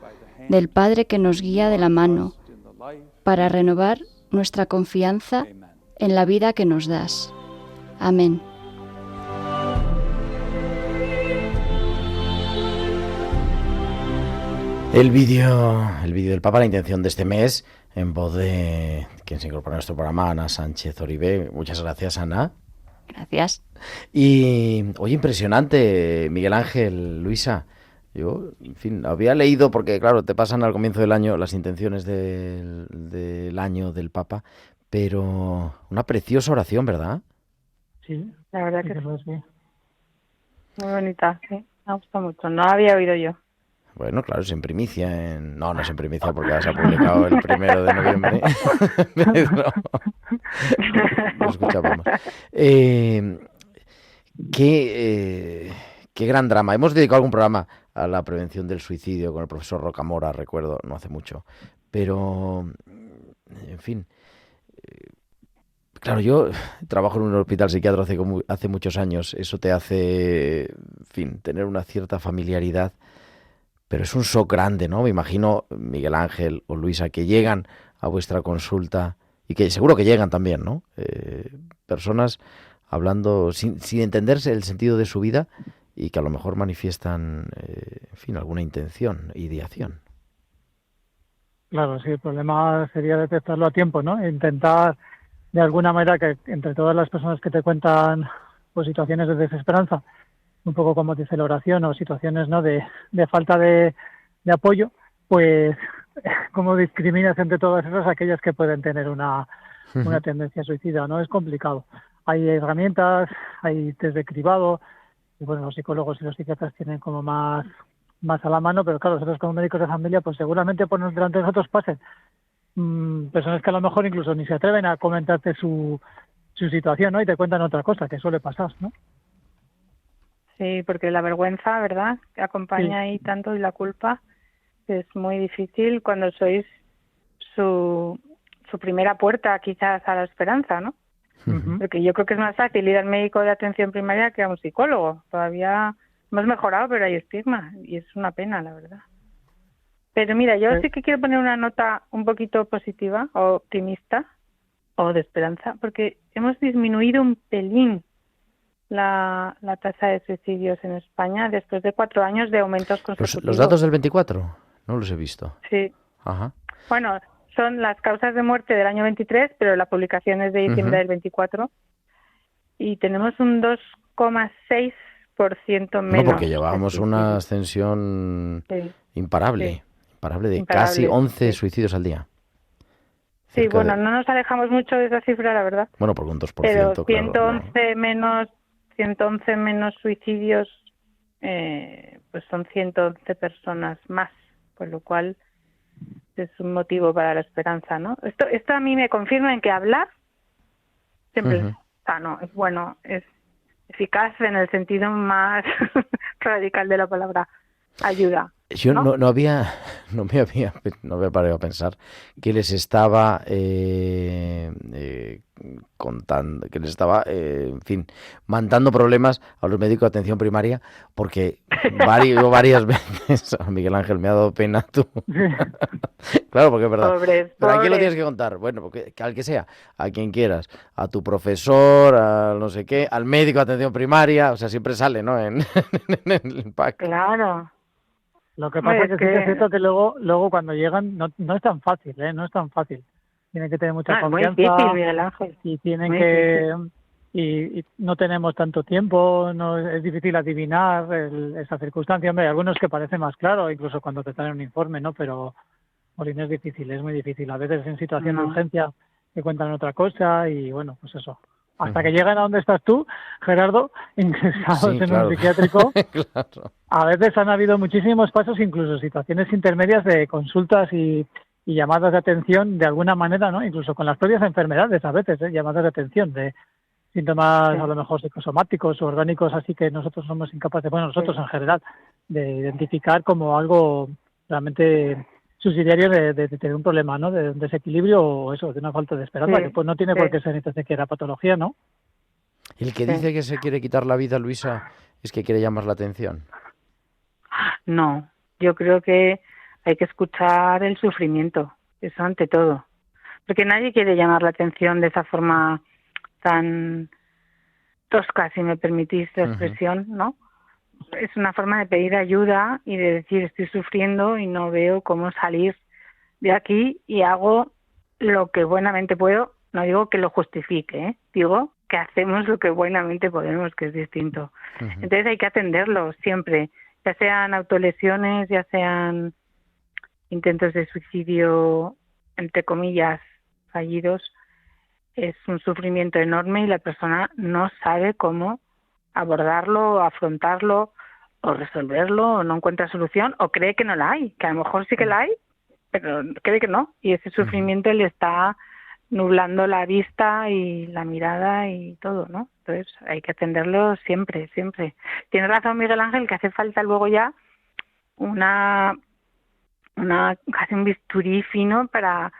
del Padre que nos guía de la mano para renovar nuestra confianza en la vida que nos das. Amén. El vídeo del Papa, la intención de este mes, en voz de quien se incorpora a nuestro programa, Ana Sánchez Oribe. Muchas gracias, Ana. Gracias. Y, oye, impresionante, Miguel Ángel, Luisa. Yo, en fin, había leído, porque claro, te pasan al comienzo del año las intenciones del año del Papa, pero una preciosa oración, ¿verdad? Sí, la verdad que sí. sí. Muy bonita, sí. Me gusta mucho. No la había oído yo. Bueno, claro, es en primicia. No es en primicia porque ya se ha publicado el 1 de noviembre. Pero lo escuchábamos. Qué gran drama. Hemos dedicado algún programa a la prevención del suicidio con el profesor Rocamora, recuerdo, no hace mucho. Pero, en fin, claro, yo trabajo en un hospital psiquiátrico hace muchos años. Eso te hace, en fin, tener una cierta familiaridad. Pero es un shock grande, ¿no? Me imagino, Miguel Ángel o Luisa, que llegan a vuestra consulta y que seguro que llegan también, ¿no? Personas hablando sin entenderse el sentido de su vida y que a lo mejor manifiestan, en fin, alguna intención, ideación. Claro, sí, el problema sería detectarlo a tiempo, ¿no? E intentar, de alguna manera, que entre todas las personas que te cuentan pues, situaciones de desesperanza, un poco como dice la oración, o situaciones no de falta de apoyo, pues cómo discriminas entre todas esas aquellas que pueden tener una tendencia suicida, ¿no? Es complicado. Hay herramientas, hay test de cribado, y bueno, los psicólogos y los psiquiatras tienen como más a la mano, pero claro, nosotros como médicos de familia, pues seguramente por delante de nosotros pasen personas que a lo mejor incluso ni se atreven a comentarte su situación, ¿no? Y te cuentan otra cosa, que suele pasar, ¿no? Sí, porque la vergüenza, ¿verdad?, que acompaña ahí tanto, y la culpa, es muy difícil cuando sois su primera puerta quizás a la esperanza, ¿no? Porque yo creo que es más fácil ir al médico de atención primaria que a un psicólogo. Todavía hemos mejorado, pero hay estigma y es una pena, la verdad. Pero mira, yo sí que quiero poner una nota un poquito positiva o optimista o de esperanza, porque hemos disminuido un pelín la tasa de suicidios en España después de 4 años de aumentos consecutivos. ¿Los datos del 24? No los he visto. Sí. Ajá. Bueno, son las causas de muerte del año 23, pero la publicación es de diciembre del 24. Y tenemos un 2,6% menos. No, porque llevábamos una ascensión imparable de casi 11 suicidios al día. Sí, bueno, no nos alejamos mucho de esa cifra, la verdad. Bueno, por un 2%, pero 111 claro, 111 menos suicidios, pues son 111 personas más, por lo cual es un motivo para la esperanza, ¿no? Esto a mí me confirma en que hablar siempre es sano, es bueno, es eficaz en el sentido más radical de la palabra, ayuda. Yo no me había parado a pensar que les estaba contando, que les estaba, en fin, mandando problemas a los médicos de atención primaria, porque varias veces, Miguel Ángel, me ha dado pena tú. Claro, porque es verdad. Pobres. Pero ¿a quién lo tienes que contar? Bueno, porque al que sea, a quien quieras, a tu profesor, a no sé qué, al médico de atención primaria, o sea, siempre sale, ¿no? En el pack. Claro. Lo que pasa es que sí que es cierto que luego cuando llegan no es tan fácil, no es tan fácil. Tienen que tener mucha confianza. Muy difícil, Miguel Ángel. Y tienen y no tenemos tanto tiempo, no es difícil adivinar esa circunstancia. Hombre, hay algunos que parecen más claros, incluso cuando te traen un informe, ¿no? Pero, Molín, es difícil, es muy difícil. A veces en situación de urgencia te cuentan otra cosa y, bueno, pues eso. Hasta que llegan a donde estás tú, Gerardo, ingresados en un psiquiátrico. Claro. A veces han habido muchísimos pasos, incluso situaciones intermedias de consultas y llamadas de atención de alguna manera, ¿no? Incluso con las propias enfermedades a veces, llamadas de atención de síntomas a lo mejor psicosomáticos o orgánicos, así que nosotros somos incapaces, bueno, nosotros en general, de identificar como algo realmente subsidiario de tener un problema, ¿no? De un desequilibrio o eso, de una falta de esperanza, que pues no tiene por qué ser ni siquiera patología, ¿no? El que dice que se quiere quitar la vida, Luisa, es que quiere llamar la atención. No, yo creo que hay que escuchar el sufrimiento, eso ante todo. Porque nadie quiere llamar la atención de esa forma tan tosca, si me permitís la expresión, ¿no? Es una forma de pedir ayuda y de decir estoy sufriendo y no veo cómo salir de aquí y hago lo que buenamente puedo. No digo que lo justifique, digo que hacemos lo que buenamente podemos, que es distinto. Entonces hay que atenderlo siempre, ya sean autolesiones, ya sean intentos de suicidio, entre comillas, fallidos. Es un sufrimiento enorme y la persona no sabe cómo abordarlo, afrontarlo o resolverlo, o no encuentra solución, o cree que no la hay, que a lo mejor sí que la hay, pero cree que no, y ese sufrimiento le está nublando la vista y la mirada y todo, ¿no? Entonces hay que atenderlo siempre, siempre. Tiene razón Miguel Ángel que hace falta luego ya casi un bisturí fino para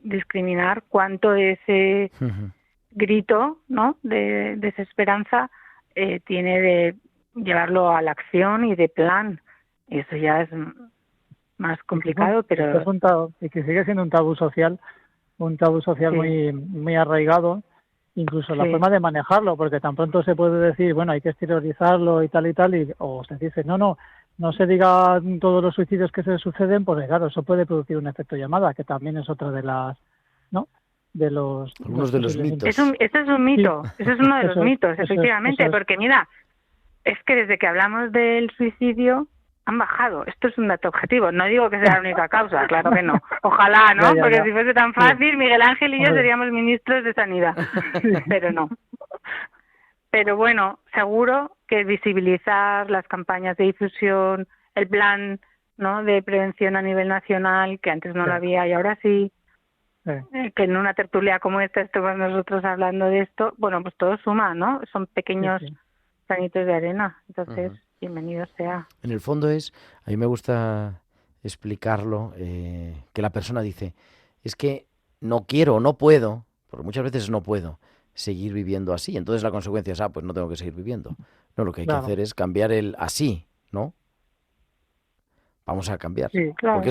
discriminar cuánto de ese grito, ¿no?, de desesperanza tiene de llevarlo a la acción y de plan. Y eso ya es más complicado, pero y que sigue siendo un tabú social muy muy arraigado, incluso la forma de manejarlo, porque tan pronto se puede decir, bueno, hay que exteriorizarlo y tal, o se dice, no se diga todos los suicidios que se suceden, porque claro, eso puede producir un efecto llamada, que también es otra de las, ¿no?, de los mitos. Eso es un mito, eso es uno de los mitos, efectivamente, porque mira, es que desde que hablamos del suicidio han bajado. Esto es un dato objetivo. No digo que sea la única causa, claro que no. Ojalá, ¿no? Porque si fuese tan fácil, Miguel Ángel y yo seríamos ministros de Sanidad. Pero no. Pero bueno, seguro que visibilizar las campañas de difusión, el plan, ¿no?, de prevención a nivel nacional, que antes no lo había y ahora sí, que en una tertulia como esta estemos nosotros hablando de esto, bueno, pues todo suma, ¿no? Son pequeños granitos de arena. Entonces, bienvenido sea. En el fondo a mí me gusta explicarlo, que la persona dice, es que no quiero o no puedo, porque muchas veces no puedo seguir viviendo así. Entonces la consecuencia es, pues no tengo que seguir viviendo. No, lo que hay que hacer es cambiar el así, ¿no? Vamos a cambiar. Sí, claro, porque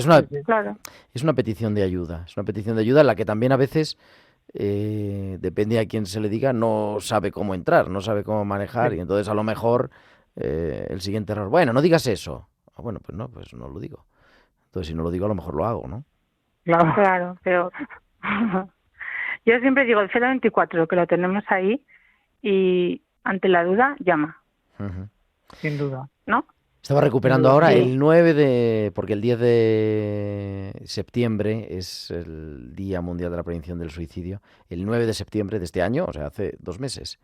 es una petición de ayuda. Es una petición de ayuda en la que también a veces, depende a quién se le diga, no sabe cómo entrar, no sabe cómo manejar. Y entonces a lo mejor el siguiente error, bueno, no digas eso. Bueno, pues no lo digo. Entonces si no lo digo, a lo mejor lo hago, ¿no? Claro, pero yo siempre digo el 024, que lo tenemos ahí, y ante la duda, llama. Sin duda. ¿No? Estaba recuperando ahora el 9 porque el 10 de septiembre es el Día Mundial de la Prevención del Suicidio. El 9 de septiembre de este año, o sea, hace 2 meses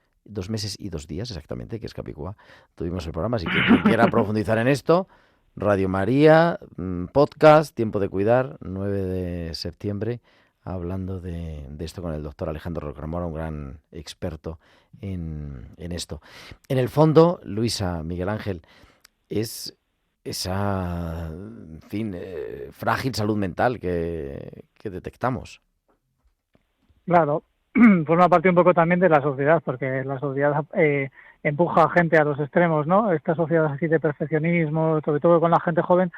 y 2 días exactamente, que es Capicúa, tuvimos el programa. Así que quien quiera profundizar en esto, Radio María, podcast, Tiempo de Cuidar, 9 de septiembre, hablando de esto con el doctor Alejandro Rocamora, un gran experto en esto. En el fondo, Luisa, Miguel Ángel, es esa, en fin, frágil salud mental que detectamos. Claro, forma parte un poco también de la sociedad, porque la sociedad empuja a gente a los extremos, ¿no? Esta sociedad así de perfeccionismo, sobre todo con la gente joven,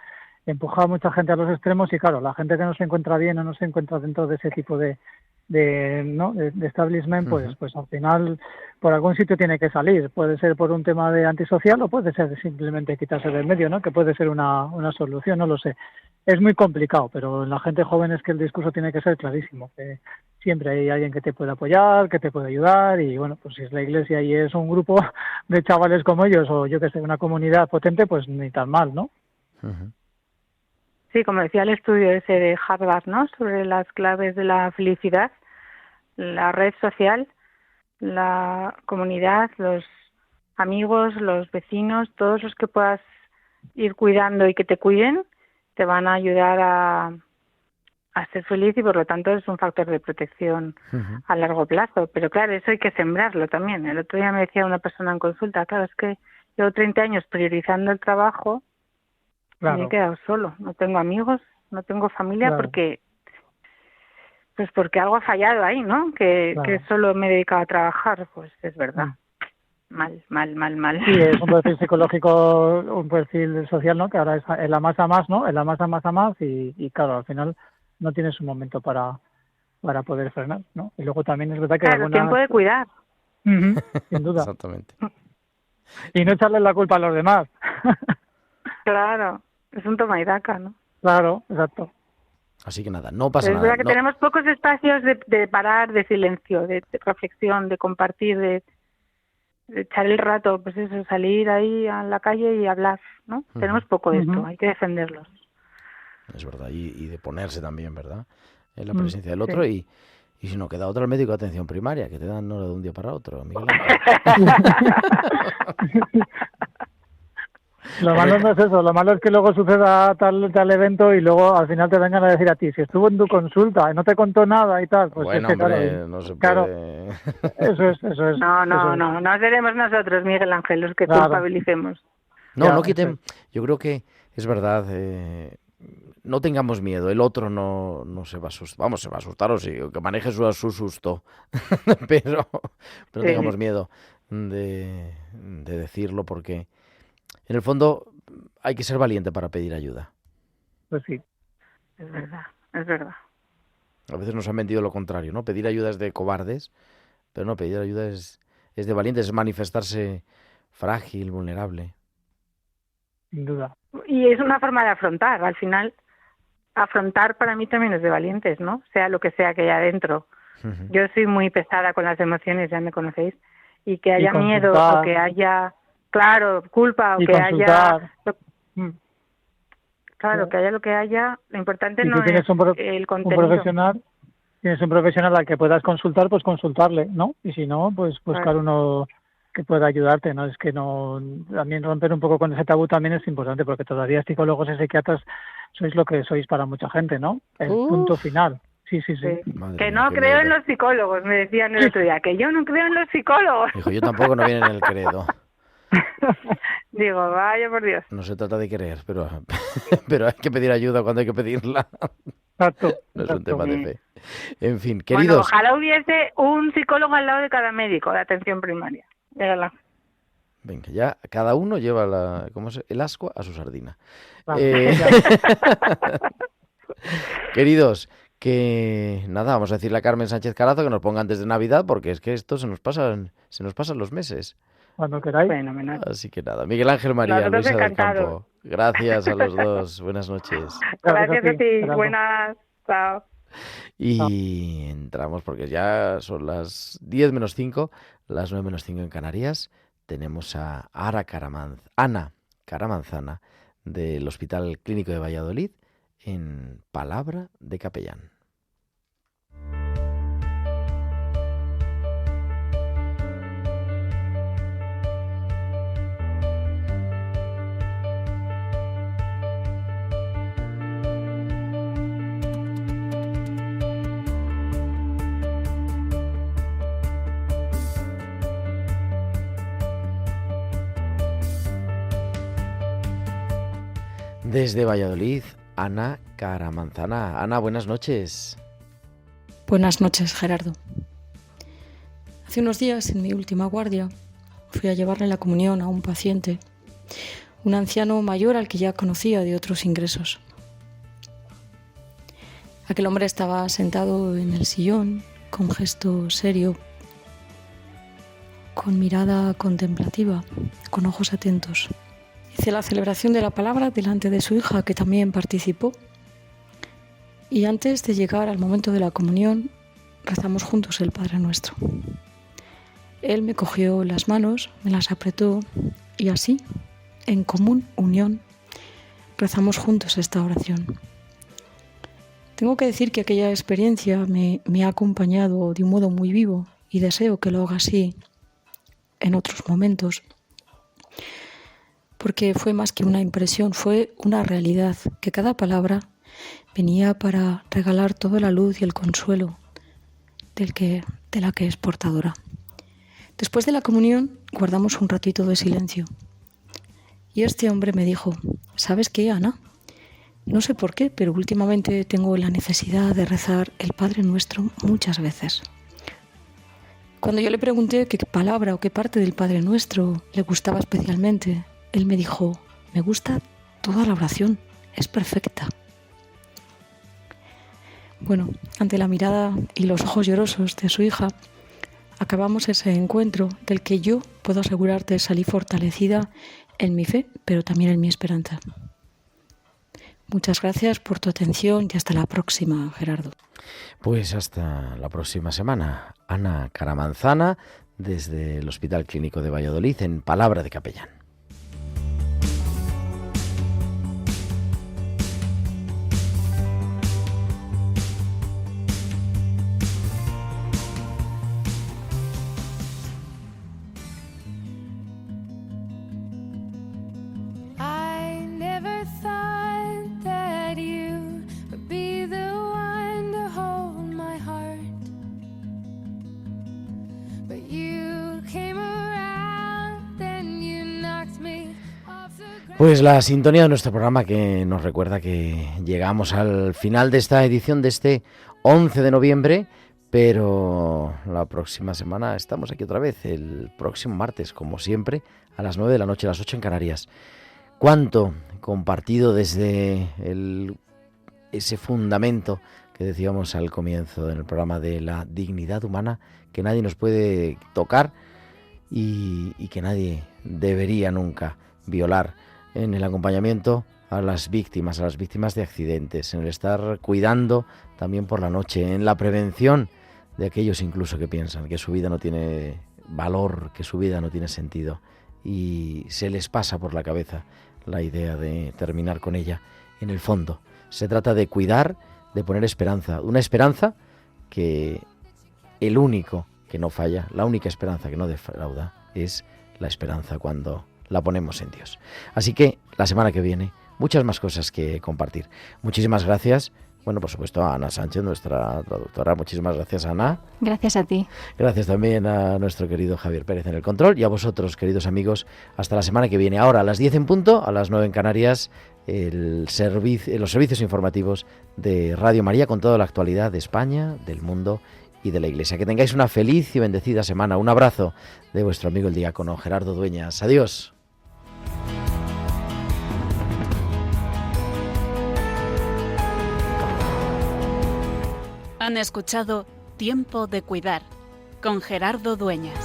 empuja a mucha gente a los extremos y claro, la gente que no se encuentra bien o no se encuentra dentro de ese tipo de establishment, pues al final por algún sitio tiene que salir. Puede ser por un tema de antisocial o puede ser simplemente quitarse del medio, ¿no? Que puede ser una solución, no lo sé. Es muy complicado, pero en la gente joven es que el discurso tiene que ser clarísimo, que siempre hay alguien que te puede apoyar, que te puede ayudar y bueno, pues si es la iglesia y es un grupo de chavales como ellos o yo que sé, una comunidad potente, pues ni tan mal, ¿no? Sí, como decía el estudio ese de Harvard, ¿no? Sobre las claves de la felicidad, la red social, la comunidad, los amigos, los vecinos, todos los que puedas ir cuidando y que te cuiden, te van a ayudar a ser feliz y por lo tanto es un factor de protección a largo plazo. Pero claro, eso hay que sembrarlo también. El otro día me decía una persona en consulta, claro, es que llevo 30 años priorizando el trabajo. Claro. Me he quedado solo, no tengo amigos, no tengo familia porque algo ha fallado ahí, ¿no? Que solo me he dedicado a trabajar, pues es verdad. Mal. Sí, es un perfil psicológico, un perfil social, ¿no? Que ahora es en la masa más, ¿no? En la masa más y claro, al final no tienes un momento para poder frenar, ¿no? Y luego también es verdad que tiempo de cuidar. Sin duda. Exactamente. Y no echarle la culpa a los demás. Claro, es un toma y daca, ¿no? Claro, exacto. Así que nada, no pasa nada. Es verdad que no. Tenemos pocos espacios de parar, de silencio, de reflexión, de compartir, de echar el rato, pues eso, salir ahí a la calle y hablar, ¿no? Tenemos poco de esto, hay que defenderlos. Es verdad, y de ponerse también, ¿verdad? En la presencia del otro y si no queda otro, el médico de atención primaria, que te dan no de un día para otro, Miguel. Lo malo no es eso, lo malo es que luego suceda tal evento y luego al final te vengan a decir a ti, si estuvo en tu consulta y no te contó nada y tal, pues bueno, es que hombre, no se puede... Eso es. No seremos nosotros, Miguel Ángel, los que culpabilicemos. No quiten, yo creo que es verdad, no tengamos miedo, el otro no se va a asustar, vamos, se va a asustar o sí, que maneje su susto, pero no tengamos miedo de decirlo porque... En el fondo, hay que ser valiente para pedir ayuda. Pues sí. Es verdad. A veces nos han vendido lo contrario, ¿no? Pedir ayuda es de cobardes, pero no, pedir ayuda es de valientes, es manifestarse frágil, vulnerable. Sin duda. Y es una forma de afrontar. Al final, afrontar para mí también es de valientes, ¿no? Sea lo que sea que haya adentro. Yo soy muy pesada con las emociones, ya me conocéis. Y que haya miedo o que haya... Claro, culpa o que haya... Claro, que haya lo que haya. Lo importante no es el contenido. Tienes un profesional al que puedas consultar, pues consultarle, ¿no? Y si no, pues buscar uno que pueda ayudarte, ¿no? Es que no... También romper un poco con ese tabú también es importante, porque todavía psicólogos y psiquiatras sois lo que sois para mucha gente, ¿no? El punto final. Sí. Que no creo en los psicólogos, me decían el otro día, que yo no creo en los psicólogos. Dijo, yo tampoco, no viene en el credo. Digo, vaya por Dios. No se trata de querer, pero hay que pedir ayuda cuando hay que pedirla. Exacto. No es un tema de fe. En fin, Bueno, queridos. ojalá hubiese un psicólogo al lado de cada médico de atención primaria. Mírala. Venga, ya cada uno lleva el ascua a su sardina. Vale. Queridos, que nada, vamos a decirle a Carmen Sánchez Carazo que nos ponga antes de Navidad, porque es que esto se nos pasan los meses. Cuando queráis. Fenomenal. Así que nada, Miguel Ángel María, Nosotros Luisa del encantados. Campo, gracias a los dos, buenas noches. Gracias a ti. Gerardo. Buenas. Chao. Y entramos, porque ya son las 10 menos 5, las 9 menos 5 en Canarias. Tenemos a Ana Caramanzana del Hospital Clínico de Valladolid en Palabra de Capellán. Desde Valladolid, Ana Caramanzana. Ana, buenas noches. Buenas noches, Gerardo. Hace unos días, en mi última guardia, fui a llevarle la comunión a un paciente, un anciano mayor al que ya conocía de otros ingresos. Aquel hombre estaba sentado en el sillón, con gesto serio, con mirada contemplativa, con ojos atentos. Hice la celebración de la palabra delante de su hija, que también participó. Y antes de llegar al momento de la comunión, rezamos juntos el Padre Nuestro. Él me cogió las manos, me las apretó y así, en común unión, rezamos juntos esta oración. Tengo que decir que aquella experiencia me ha acompañado de un modo muy vivo y deseo que lo haga así en otros momentos. Porque fue más que una impresión, fue una realidad, que cada palabra venía para regalar toda la luz y el consuelo de la que es portadora. Después de la comunión guardamos un ratito de silencio. Y este hombre me dijo, ¿sabes qué, Ana? No sé por qué, pero últimamente tengo la necesidad de rezar el Padre Nuestro muchas veces. Cuando yo le pregunté qué palabra o qué parte del Padre Nuestro le gustaba especialmente, él me dijo, me gusta toda la oración, es perfecta. Bueno, ante la mirada y los ojos llorosos de su hija, acabamos ese encuentro del que yo puedo asegurarte salí fortalecida en mi fe, pero también en mi esperanza. Muchas gracias por tu atención y hasta la próxima, Gerardo. Pues hasta la próxima semana. Ana Caramanzana, desde el Hospital Clínico de Valladolid, en Palabra de Capellán. I never thought that you would be the one to hold my heart, but you came around and you knocked me off the ground. Pues la sintonía de nuestro programa que nos recuerda que llegamos al final de esta edición de este 11 de noviembre, pero la próxima semana estamos aquí otra vez, el próximo martes, como siempre, a las 9 de la noche, a las 8 en Canarias. Cuánto compartido desde ese fundamento que decíamos al comienzo del programa de la dignidad humana, que nadie nos puede tocar y que nadie debería nunca violar, en el acompañamiento a las víctimas de accidentes, en el estar cuidando también por la noche, en la prevención de aquellos incluso que piensan que su vida no tiene valor, que su vida no tiene sentido y se les pasa por la cabeza la idea de terminar con ella. En el fondo se trata de cuidar, de poner esperanza, una esperanza que el único que no falla, la única esperanza que no defrauda es la esperanza cuando la ponemos en Dios. Así que la semana que viene muchas más cosas que compartir. Muchísimas gracias Bueno, por supuesto, a Ana Sánchez, nuestra traductora. Muchísimas gracias, Ana. Gracias a ti. Gracias también a nuestro querido Javier Pérez en el control y a vosotros, queridos amigos, hasta la semana que viene. Ahora, a las 10 en punto, a las 9 en Canarias, los servicios informativos de Radio María con toda la actualidad de España, del mundo y de la Iglesia. Que tengáis una feliz y bendecida semana. Un abrazo de vuestro amigo el diácono Gerardo Dueñas. Adiós. Han escuchado Tiempo de Cuidar con Gerardo Dueñas.